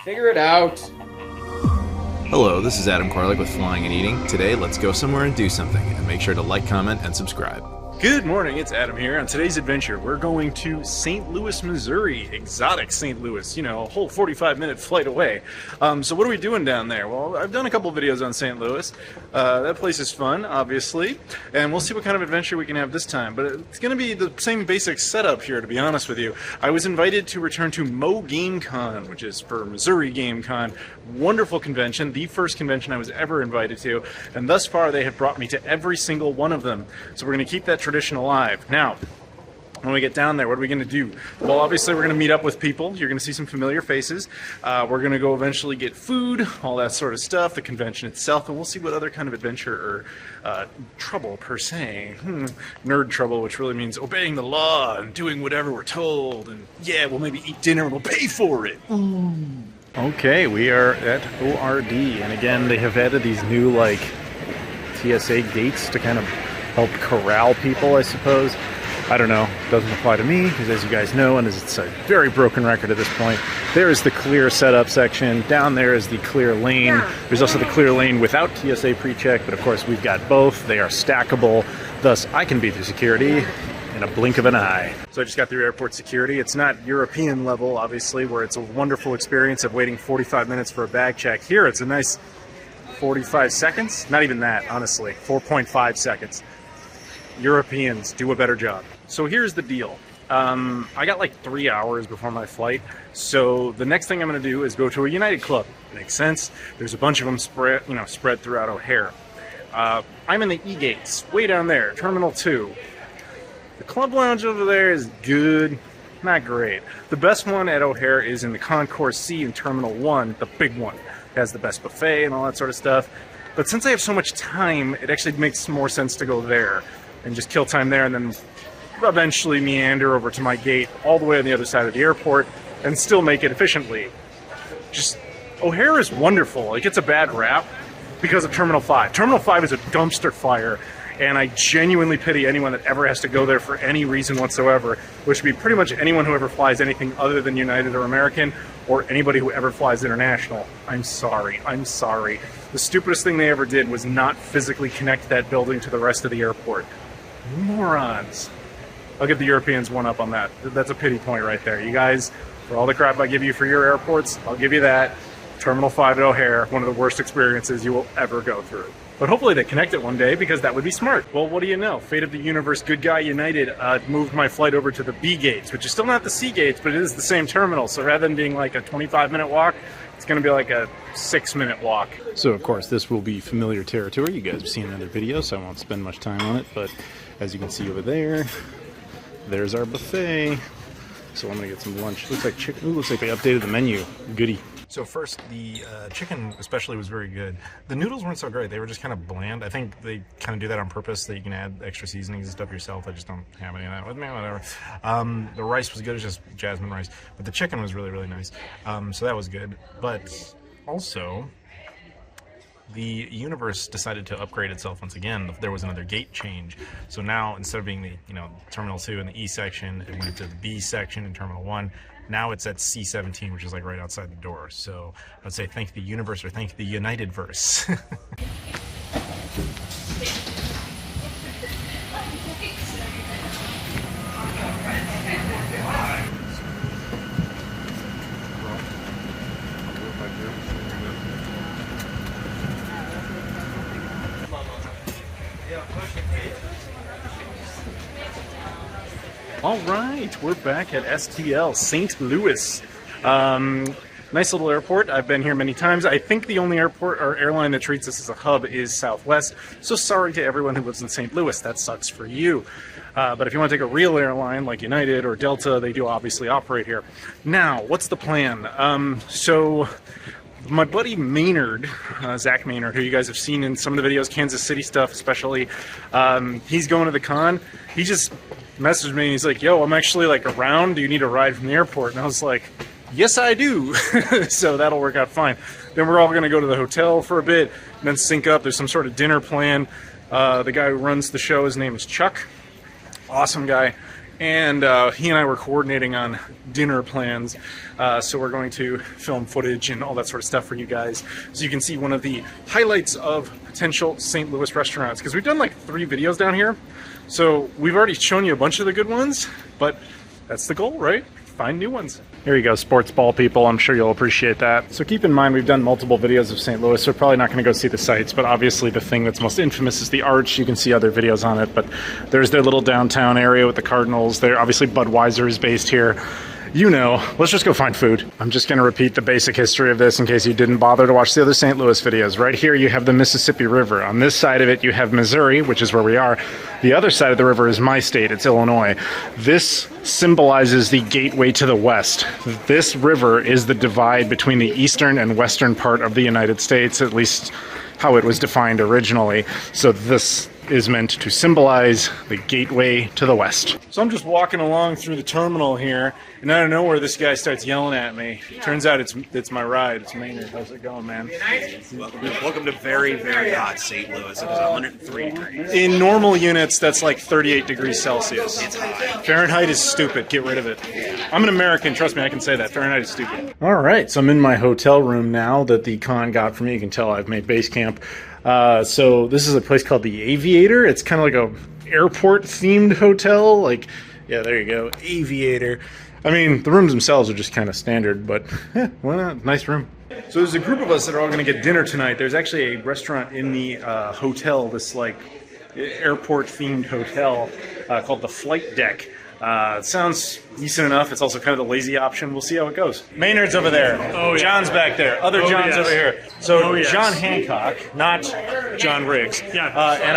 Figure it out. Hello, this is Adam Koralik with Flying and Eating. Today, let's go somewhere and do something, and make sure to like, comment, and subscribe. Good morning, it's Adam here. On today's adventure, we're going to St. Louis, Missouri. Exotic St. Louis, you know, a whole 45-minute flight away. So what are we doing down there? Well, I've done a couple videos on St. Louis. That place is fun, obviously, and we'll see what kind of adventure we can have this time. But it's going to be the same basic setup here, to be honest with you. I was invited to return to MoGameCon, which is for Missouri GameCon. Wonderful convention, the first convention I was ever invited to, and thus far they have brought me to every single one of them. So we're going to keep that tradition alive. Now, when we get down there, what are we going to do? Well, obviously we're going to meet up with people. You're going to see some familiar faces. We're going to go eventually get food, all that sort of stuff, the convention itself, and we'll see what other kind of adventure or trouble per se. Nerd trouble, which really means obeying the law and doing whatever we're told, and yeah, we'll maybe eat dinner and we'll pay for it. Okay, we are at ORD, and again, they have added these new, like, TSA gates to kind of help corral people, I suppose. I don't know. Doesn't apply to me, because as you guys know, and it's a very broken record at this point, there is the clear setup section. Down there is the clear lane. There's also the clear lane without TSA pre-check, but of course we've got both. They are stackable, thus I can beat through security in a blink of an eye. So I just got through airport security. It's not European level, obviously, where it's a wonderful experience of waiting 45 minutes for a bag check. Here it's a nice 45 seconds. Not even that, honestly. 4.5 seconds. Europeans do a better job. So here's the deal. I got like 3 hours before my flight, so the next thing I'm going to do is go to a United Club. Makes sense. There's a bunch of them spread throughout O'Hare. I'm in the E-gates, way down there, Terminal 2. The club lounge over there is good, not great. The best one at O'Hare is in the Concourse C in Terminal 1, the big one. It has the best buffet and all that sort of stuff. But since I have so much time, it actually makes more sense to go there and just kill time there and then eventually meander over to my gate all the way on the other side of the airport and still make it efficiently. Just, O'Hare is wonderful. It gets a bad rap because of Terminal 5. Terminal 5 is a dumpster fire, and I genuinely pity anyone that ever has to go there for any reason whatsoever, which would be pretty much anyone who ever flies anything other than United or American, or anybody who ever flies international. I'm sorry. I'm sorry. The stupidest thing they ever did was not physically connect that building to the rest of the airport. Morons. I'll give the Europeans one up on that. That's a pity point right there. You guys, for all the crap I give you for your airports, I'll give you that. Terminal 5 at O'Hare, one of the worst experiences you will ever go through. But hopefully they connect it one day, because that would be smart. Well, what do you know? Fate of the universe, good guy United moved my flight over to the B gates, which is still not the C gates, but it is the same terminal. So rather than being like a 25-minute walk, it's going to be like a 6-minute walk. So, of course, this will be familiar territory. You guys have seen other videos, so I won't spend much time on it. But as you can see over there, there's our buffet. So I'm going to get some lunch. Looks like chicken. Ooh, looks like they updated the menu. Goody. So first, the chicken especially was very good. The noodles weren't so great. They were just kind of bland. I think they kind of do that on purpose, that you can add extra seasonings and stuff yourself. I just don't have any of that with me, whatever. The rice was good. It's just jasmine rice. But the chicken was really, really nice. So that was good. But also, the universe decided to upgrade itself once again. There was another gate change. So now, instead of being the Terminal 2 in the E section, it went to the B section in Terminal 1. Now it's at C17, which is like right outside the door. So I'd say thank the universe, or thank the United verse. All right, we're back at STL, St. Louis. Nice little airport. I've been here many times. I think the only airport or airline that treats this as a hub is Southwest. So sorry to everyone who lives in St. Louis. That sucks for you. But if you want to take a real airline like United or Delta, they do obviously operate here. Now, what's the plan? So my buddy Maynard, Zach Maynard, who you guys have seen in some of the videos, Kansas City stuff especially, he's going to the con. He just messaged me and he's like, yo, I'm actually like around. Do you need a ride from the airport? And I was like, yes, I do. So that'll work out fine. Then we're all going to go to the hotel for a bit and then sync up. There's some sort of dinner plan. The guy who runs the show, his name is Chuck. Awesome guy. and he and I were coordinating on dinner plans. So we're going to film footage and all that sort of stuff for you guys, so you can see one of the highlights of potential St. Louis restaurants. Because we've done like 3 videos down here, so we've already shown you a bunch of the good ones, but that's the goal, right? Find new ones. Here you go, sports ball people. I'm sure you'll appreciate that. So keep in mind, we've done multiple videos of St. Louis, so we're probably not going to go see the sights, but obviously the thing that's most infamous is the Arch. You can see other videos on it, but there's their little downtown area with the Cardinals. There, obviously Budweiser is based here. You know, let's just go find food. I'm just going to repeat the basic history of this in case you didn't bother to watch the other St. Louis videos. Right here you have the Mississippi River. On this side of it you have Missouri, which is where we are. The other side of the river is my state, it's Illinois. This symbolizes the gateway to the west. This river is the divide between the eastern and western part of the United States, at least how it was defined originally. So this is meant to symbolize the gateway to the west. So I'm just walking along through the terminal here, and out of nowhere this guy starts yelling at me. Turns out it's my ride. It's Maynard. How's it going, man? Welcome to very, very hot St. Louis. It is 103 degrees. In normal units, that's like 38 degrees Celsius. It's hot. Fahrenheit is stupid. Get rid of it. I'm an American. Trust me, I can say that. Fahrenheit is stupid. All right, so I'm in my hotel room now that the con got for me. You can tell I've made base camp. So this is a place called the Aviator. It's kind of like a airport themed hotel. Like, yeah, there you go, Aviator. I mean, the rooms themselves are just kind of standard, but why not? Nice room. So there's a group of us that are all going to get dinner tonight. There's actually a restaurant in the hotel, this like airport themed hotel called the Flight Deck. It sounds decent enough. It's also kind of the lazy option. We'll see how it goes. Maynard's over there. Oh, yeah. John's back there. Other John's over here. So John Hancock, not John Riggs, and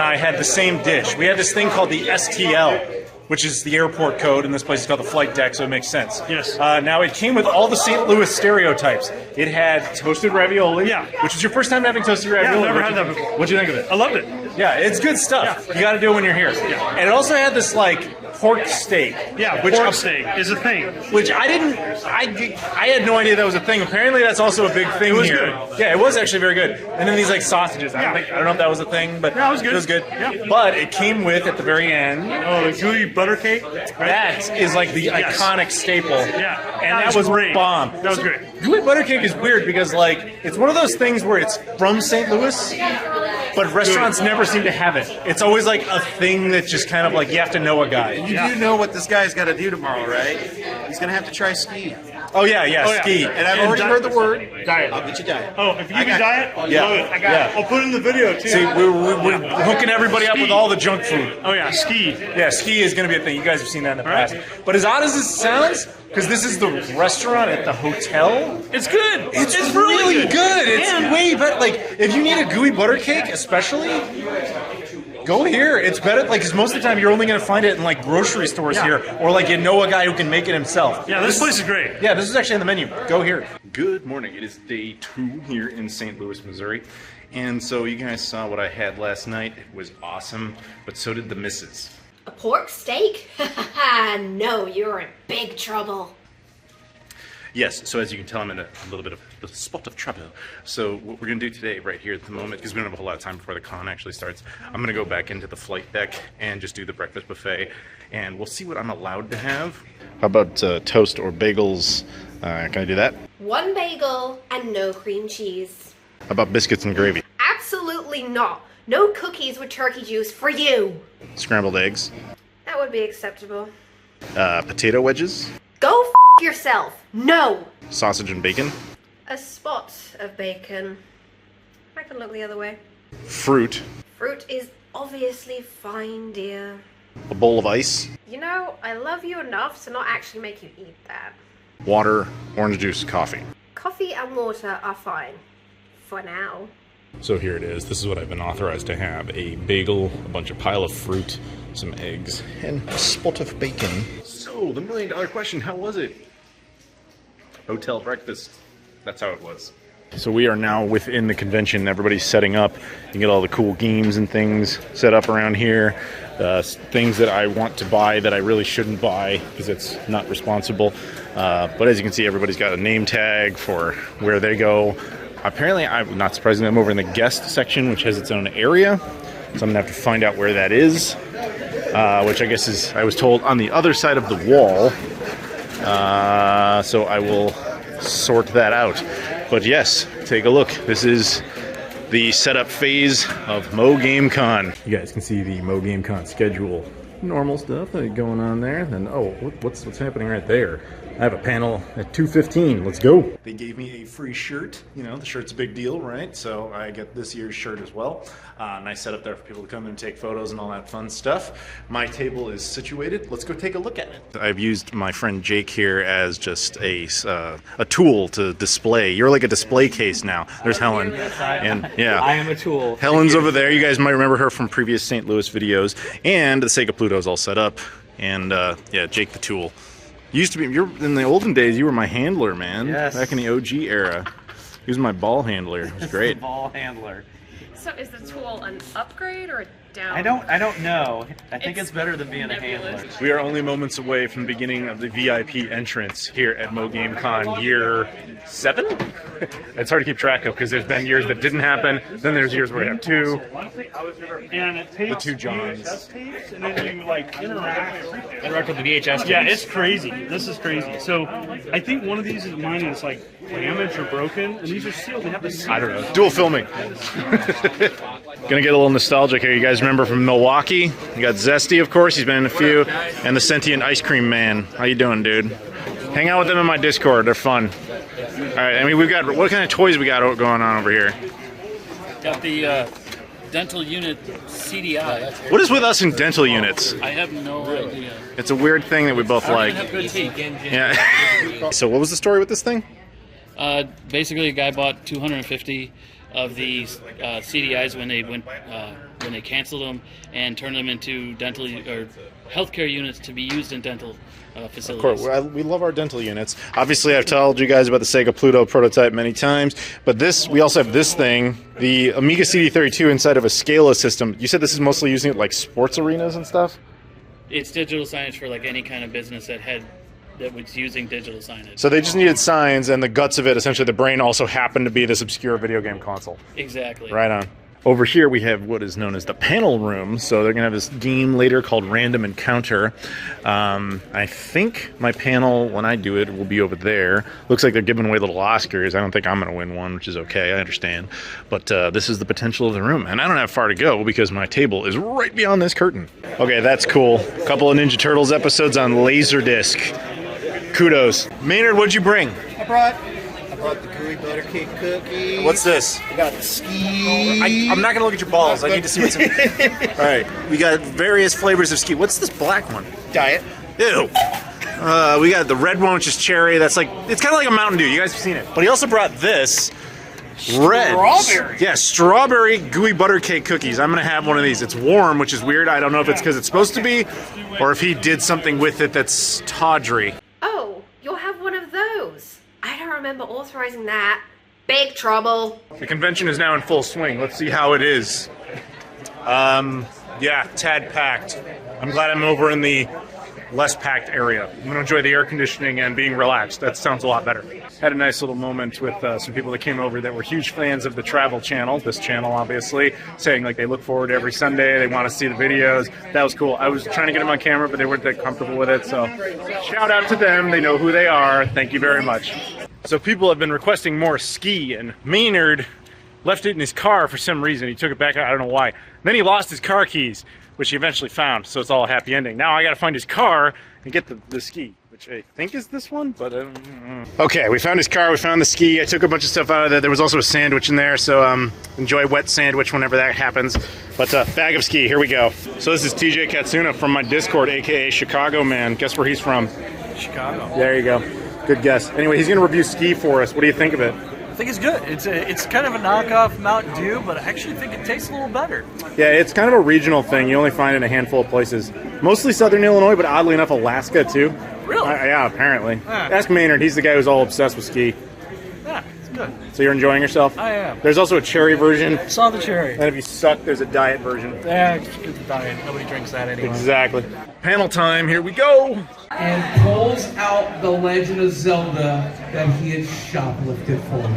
I had the same dish. We had this thing called the STL, which is the airport code, and this place is called the Flight Deck, so it makes sense. Yes. Now, it came with all the St. Louis stereotypes. It had toasted ravioli, which is your first time having toasted ravioli. Yeah, I've never had that before. What'd you think of it? I loved it. Yeah, it's good stuff. You got to do it when you're here. Yeah. And it also had this, like, pork steak. Yeah, pork steak is a thing. Which I had no idea that was a thing. Apparently that's also a big thing here. Good. Yeah, it was actually very good. And then these like sausages. I don't know if that was a thing, but yeah, it was good. It was good. Yeah. But it came with, at the very end, the gooey butter cake. Right? That is like the iconic staple. Yeah. And that was great. Bomb. That was great. Gooey butter cake is weird because like it's one of those things where it's from St. Louis, but restaurants never seem to have it. It's always like a thing that just kind of like you have to know a guy. You do know what this guy's got to do tomorrow, right? He's going to have to try ski. Oh yeah, ski. And I've already heard the word. Diet. I'll get you diet. Oh, if you give me diet, love it. I got it. I'll put it in the video too. See, we're hooking everybody up with all the junk food. Oh yeah, ski. Yeah, ski is going to be a thing. You guys have seen that in the past. But as odd as this sounds, because this is the restaurant at the hotel, it's good. It's really good. It's way better. Like, if you need a gooey butter cake, especially, go here. It's better, like, because most of the time you're only going to find it in, like, grocery stores here, or, like, you know a guy who can make it himself. Yeah, this place is great. Yeah, this is actually on the menu. Go here. Good morning. It is day 2 here in St. Louis, Missouri. And so you guys saw what I had last night. It was awesome, but so did the missus. A pork steak? No, you're in big trouble. Yes, so as you can tell, I'm in a little bit of a spot of trouble. So what we're going to do today, right here at the moment, because we don't have a whole lot of time before the con actually starts, I'm going to go back into the flight deck and just do the breakfast buffet, and we'll see what I'm allowed to have. How about toast or bagels? Can I do that? 1 bagel and no cream cheese. How about biscuits and gravy? Absolutely not. No cookies with turkey juice for you. Scrambled eggs? That would be acceptable. Potato wedges? Go f yourself. No. Sausage and bacon? A spot of bacon. I can look the other way. Fruit? Fruit is obviously fine, dear. A bowl of ice? You know, I love you enough to not actually make you eat that. Water, orange juice, coffee. Coffee and water are fine. For now. So here it is. This is what I've been authorized to have. A bagel, a bunch of pile of fruit, some eggs, and a spot of bacon. So, the $1 million question, how was it? Hotel breakfast. That's how it was. So we are now within the convention. Everybody's setting up. You can get all the cool games and things set up around here. Things that I want to buy that I really shouldn't buy because it's not responsible. But as you can see, everybody's got a name tag for where they go. Apparently, I'm not surprising them over in the guest section, which has its own area. So I'm going to have to find out where that is. which I guess is, I was told, on the other side of the wall. So I will sort that out. But yes, take a look. This is the setup phase of MoGameCon. You guys can see the MoGameCon schedule. Normal stuff going on there. Then, oh, what's happening right there? I have a panel at 2:15. Let's go. They gave me a free shirt. You know, the shirt's a big deal, right? So I get this year's shirt as well. Nice setup there for people to come in and take photos and all that fun stuff. My table is situated. Let's go take a look at it. I've used my friend Jake here as just a tool to display. You're like a display case now. There's Helen. And yeah, I am a tool. Helen's over there. You guys might remember her from previous St. Louis videos. And the Sega Pluto's all set up. And yeah, Jake the tool. Used to be, in the olden days, you were my handler, man. Yes. Back in the OG era. He was my ball handler. It was great. Ball handler. So is the tool an upgrade or a down? I don't know. I think it's better than being nebulous. a handler. We are only moments away from the beginning of the VIP entrance here at MoGameCon year 7? It's hard to keep track of because there's been years that didn't happen. Then there's years where we have 2. And it takes The 2 Johns. VHS tapes, and then you like interact. Interact with the VHS. Yeah, it's crazy. This is crazy. So I think one of these is mine is like damaged or broken, and these are sealed. They have the I don't know. Dual filming. Gonna get a little nostalgic here. You guys remember from Milwaukee? You got Zesty, of course. He's been in a few. And the Sentient Ice Cream Man. How you doing, dude? Hang out with them in my Discord. They're fun. All right. I mean, we've got, what kind of toys we got going on over here? Got the dental unit CDI. What is with us in dental units? I have no idea. It's a weird thing that we both I like. have good teeth. Yeah. So what was the story with this thing? Basically, a guy bought 250 of these CDIs when they canceled them and turned them into dental or healthcare units to be used in dental facilities. Of course, we love our dental units. Obviously, I've told you guys about the Sega Pluto prototype many times, but we also have this thing, the Amiga CD32 inside of a Scala system. You said this is mostly using it like sports arenas and stuff? It's digital signage for like any kind of business that was using digital signage. So they just needed signs, and the guts of it, essentially the brain, also happened to be this obscure video game console. Exactly. Right on. Over here we have what is known as the panel room. So they're going to have this game later called Random Encounter. I think my panel, when I do it, will be over there. Looks like they're giving away little Oscars. I don't think I'm going to win one, which is okay. I understand. But this is the potential of the room. And I don't have far to go because my table is right beyond this curtain. Okay, that's cool. A couple of Ninja Turtles episodes on Laserdisc. Kudos. Maynard, what'd you bring? I brought the gooey butter cake cookies. What's this? I got the ski. I'm not gonna look at your balls. I need to see what's in. All right, we got various flavors of ski. What's this black one? Diet. Ew. We got the red one, which is cherry. That's like, it's kind of like a Mountain Dew. You guys have seen it. But he also brought this. Red. Strawberry. Yeah, strawberry gooey butter cake cookies. I'm gonna have one of these. It's warm, which is weird. I don't know if it's because it's supposed to be, or if he did something with it that's tawdry. Oh, you'll have one of those. I don't remember authorizing that. Big trouble. The convention is now in full swing. Let's see how it is. Yeah, tad packed. I'm glad I'm over in the less packed area. I'm going to enjoy the air conditioning and being relaxed. That sounds a lot better. Had a nice little moment with some people that came over that were huge fans of the travel channel, this channel obviously, saying like they look forward to every Sunday, they want to see the videos. That was cool. I was trying to get them on camera, but they weren't that comfortable with it, so shout out to them. They know who they are. Thank you very much. So people have been requesting more ski, and Maynard left it in his car for some reason. He took it back, I don't know why. Then he lost his car keys, which he eventually found, so it's all a happy ending. Now I gotta find his car and get the ski, which I think is this one, but I don't know. Okay, we found his car, we found the ski. I took a bunch of stuff out of there. There was also a sandwich in there, so enjoy wet sandwich whenever that happens. But bag of ski, here we go. So this is TJ Katsuna from my Discord, aka Chicago Man. Guess where he's from? Chicago. There you go. Good guess. Anyway, he's gonna review ski for us. What do you think of it? I think it's good. It's kind of a knockoff Mountain Dew, but I actually think it tastes a little better. Yeah, it's kind of a regional thing. You only find it in a handful of places. Mostly southern Illinois, but oddly enough, Alaska too. Really? Yeah, apparently. Ah. Ask Maynard. He's the guy who's all obsessed with ski. Yeah, it's good. So you're enjoying yourself? I am. There's also a cherry version. Saw the cherry. And if you suck, there's a diet version. Yeah, it's good to diet. Nobody drinks that anyway. Exactly. Panel time, here we go. And pulls out the Legend of Zelda that he had shoplifted for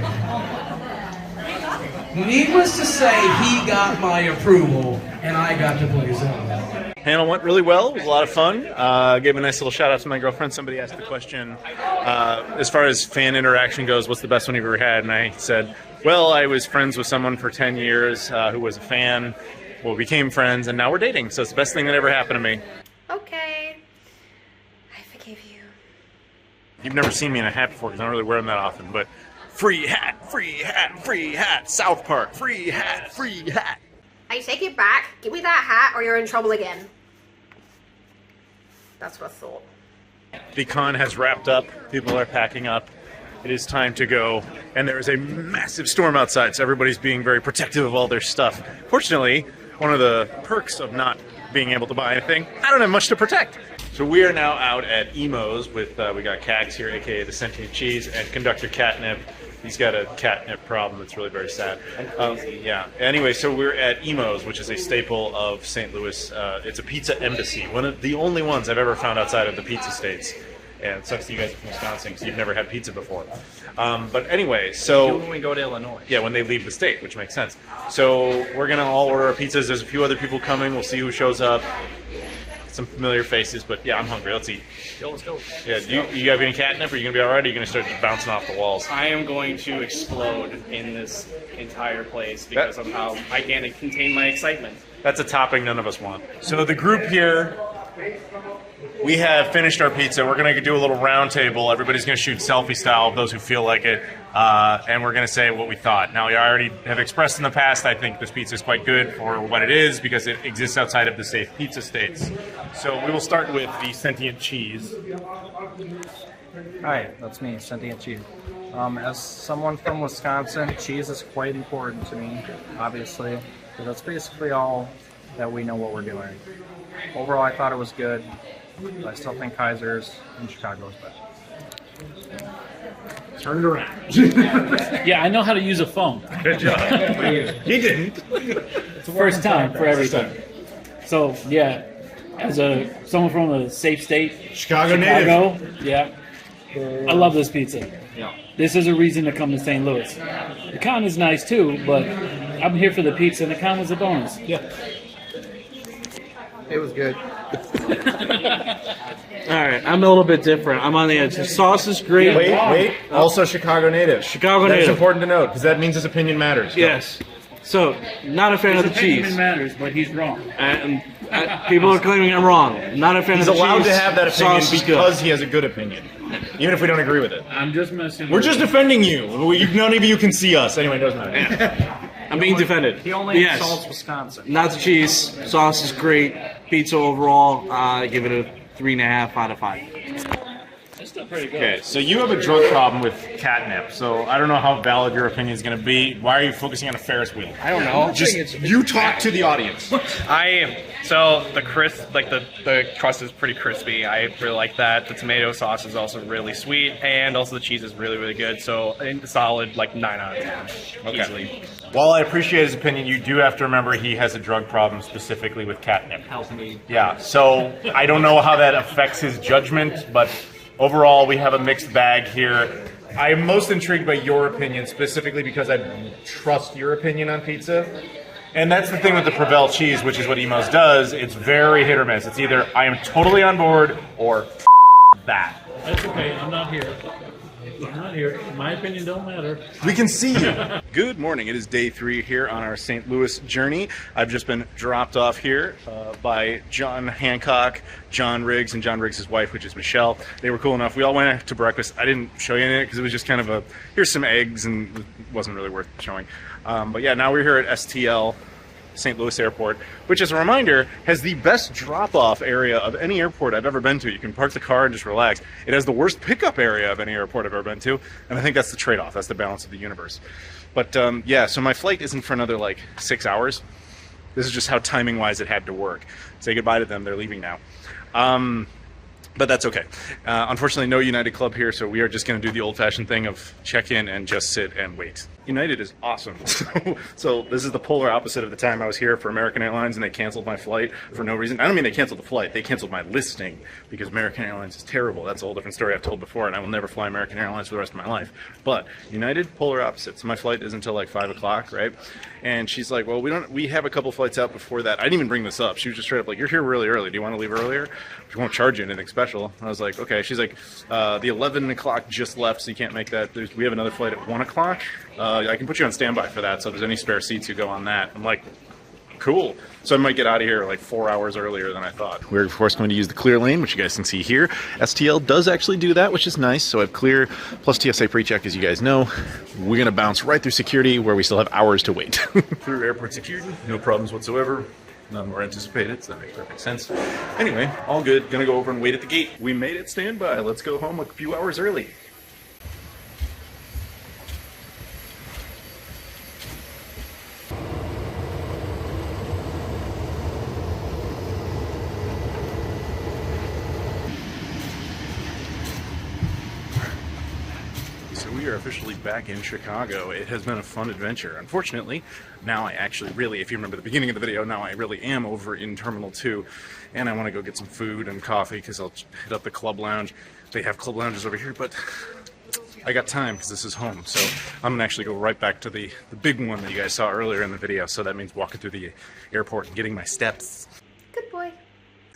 me. Needless to say, he got my approval, and I got to play Zelda. Panel went really well. It was a lot of fun. Gave a nice little shout out to my girlfriend. Somebody asked the question, as far as fan interaction goes, what's the best one you've ever had? And I said, well, I was friends with someone for 10 years who was a fan. Well, we became friends, and now we're dating. So it's the best thing that ever happened to me. Okay. I forgive you. You've never seen me in a hat before because I don't really wear them that often, but free hat, free hat, free hat, South Park, free hat, free hat. I take it back. Give me that hat or you're in trouble again. That's what I thought. The con has wrapped up. People are packing up. It is time to go. And there is a massive storm outside, so everybody's being very protective of all their stuff. Fortunately, one of the perks of not being able to buy anything, I don't have much to protect. So we are now out at Emos with, we got Cax here, aka the Sentient Cheese, and Conductor Catnip. He's got a catnip problem that's really very sad. Yeah. Anyway, so we're at Emos, which is a staple of St. Louis. It's a pizza embassy, one of the only ones I've ever found outside of the pizza states. And it sucks that you guys are from Wisconsin because you've never had pizza before. But anyway, so when we go to Illinois. Yeah, when they leave the state, which makes sense. So we're gonna all order our pizzas. There's a few other people coming. We'll see who shows up. Some familiar faces, but yeah, I'm hungry. Let's eat. Let's go. Yeah, you have any catnip? Are you gonna be all right? Or are you gonna start just bouncing off the walls? I am going to explode in this entire place because of how I can't contain my excitement. That's a topping none of us want. So the group here, we have finished our pizza. We're going to do a little round table. Everybody's going to shoot selfie style, those who feel like it, and we're going to say what we thought. Now, I already have expressed in the past, I think this pizza is quite good for what it is because it exists outside of the safe pizza states. So we will start with the Sentient Cheese. Hi, that's me, Sentient Cheese. As someone from Wisconsin, cheese is quite important to me, obviously. So that's basically all that we know what we're doing. Overall, I thought it was good, but I still think Kaiser's in Chicago is better. Turn it around. Yeah, I know how to use a phone. Good job. He didn't. It's the first time for everything. So, yeah, as someone from a safe state, Chicago native. Yeah, I love this pizza. Yeah. This is a reason to come to St. Louis. The con is nice too, but I'm here for the pizza, and the con was a bonus. Yeah. It was good. Alright, I'm a little bit different. I'm on the edge. The sauce is great. Wait. Also Chicago native. Chicago That's native. important to note, because that means his opinion matters. Yes. So, not a fan of the cheese. Opinion matters, but he's wrong. People are claiming I'm wrong. Not a fan He's of the cheese. allowed to have that opinion Sauce is good. because he has a good opinion, even if we don't agree with it. I'm just messing We're just defending you. None of you can see us. Anyway, it doesn't matter. I'm being defended. He only Yes. insults Wisconsin. Not the cheese. Sauce is great. Pizza overall, I give it a 3.5 out of 5. It's still pretty good. Okay, so you have a drug problem with catnip, so I don't know how valid your opinion is going to be. Why are you focusing on a Ferris wheel? I don't know. You talk to the audience. So the crisp, like the crust is pretty crispy. I really like that. The tomato sauce is also really sweet, and also the cheese is really, really good. So a solid like 9 out of 10, easily. While I appreciate his opinion, you do have to remember he has a drug problem specifically with catnip. Help me. Yeah, so I don't know how that affects his judgment, but overall we have a mixed bag here. I am most intrigued by your opinion, specifically because I trust your opinion on pizza. And that's the thing with the Provel cheese, which is what Emos does. It's very hit or miss. It's either I am totally on board or that. That's okay. I'm not here. I'm not here. My opinion don't matter. We can see you. Good morning. It is day 3 here on our St. Louis journey. I've just been dropped off here by John Hancock, John Riggs, and John Riggs' wife, which is Michelle. They were cool enough. We all went out to breakfast. I didn't show you any of it because it was just kind of here's some eggs, and it wasn't really worth showing. But yeah, now we're here at STL St. Louis Airport, which, as a reminder, has the best drop-off area of any airport I've ever been to. You can park the car and just relax. It has the worst pickup area of any airport I've ever been to, and I think that's the trade-off. That's the balance of the universe. But yeah, so my flight isn't for another, 6 hours. This is just how timing-wise it had to work. Say goodbye to them. They're leaving now. But that's okay. Unfortunately, no United Club here, so we are just going to do the old-fashioned thing of check in and just sit and wait. United is awesome. So this is the polar opposite of the time I was here for American Airlines and they canceled my flight for no reason. I don't mean they canceled the flight, they canceled my listing because American Airlines is terrible. That's a whole different story I've told before, and I will never fly American Airlines for the rest of my life. But United, polar opposite. So my flight is until like 5 o'clock, right? And she's like, well, we have a couple flights out before that. I didn't even bring this up. She was just straight up like, you're here really early. Do you want to leave earlier? We won't charge you anything special. I was like, okay. She's like, the 11 o'clock just left, so you can't make that. We have another flight at 1 o'clock. I can put you on standby for that, so if there's any spare seats, you go on that. I'm like, cool. So I might get out of here like 4 hours earlier than I thought. We're of course going to use the clear lane, which you guys can see here. STL does actually do that, which is nice. So I have clear plus TSA pre-check, as you guys know. We're going to bounce right through security where we still have hours to wait. Through airport security, no problems whatsoever. None were anticipated, so that makes perfect sense. Anyway, all good. Gonna go over and wait at the gate. We made it standby. Let's go home a few hours early. We are officially back in Chicago. It has been a fun adventure. Unfortunately, now I actually really, if you remember the beginning of the video, now I really am over in Terminal 2, and I want to go get some food and coffee because I'll hit up the club lounge. They have club lounges over here, but I got time because this is home. So I'm going to actually go right back to the big one that you guys saw earlier in the video. So that means walking through the airport and getting my steps. Good boy.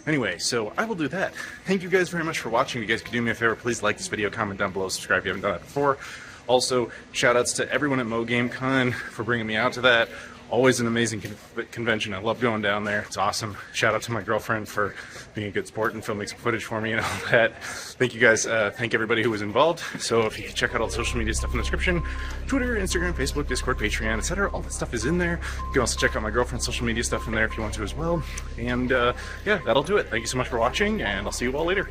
Anyway, so I will do that. Thank you guys very much for watching. If you guys could do me a favor, please like this video, comment down below, subscribe if you haven't done that before. Also, shout outs to everyone at MoGameCon for bringing me out to that. Always an amazing convention. I love going down there. It's awesome. Shout out to my girlfriend for being a good sport and filming some footage for me and all that. Thank you guys. Thank everybody who was involved. So if you can check out all the social media stuff in the description, Twitter, Instagram, Facebook, Discord, Patreon, etc. All that stuff is in there. You can also check out my girlfriend's social media stuff in there if you want to as well. And yeah, that'll do it. Thank you so much for watching, and I'll see you all later.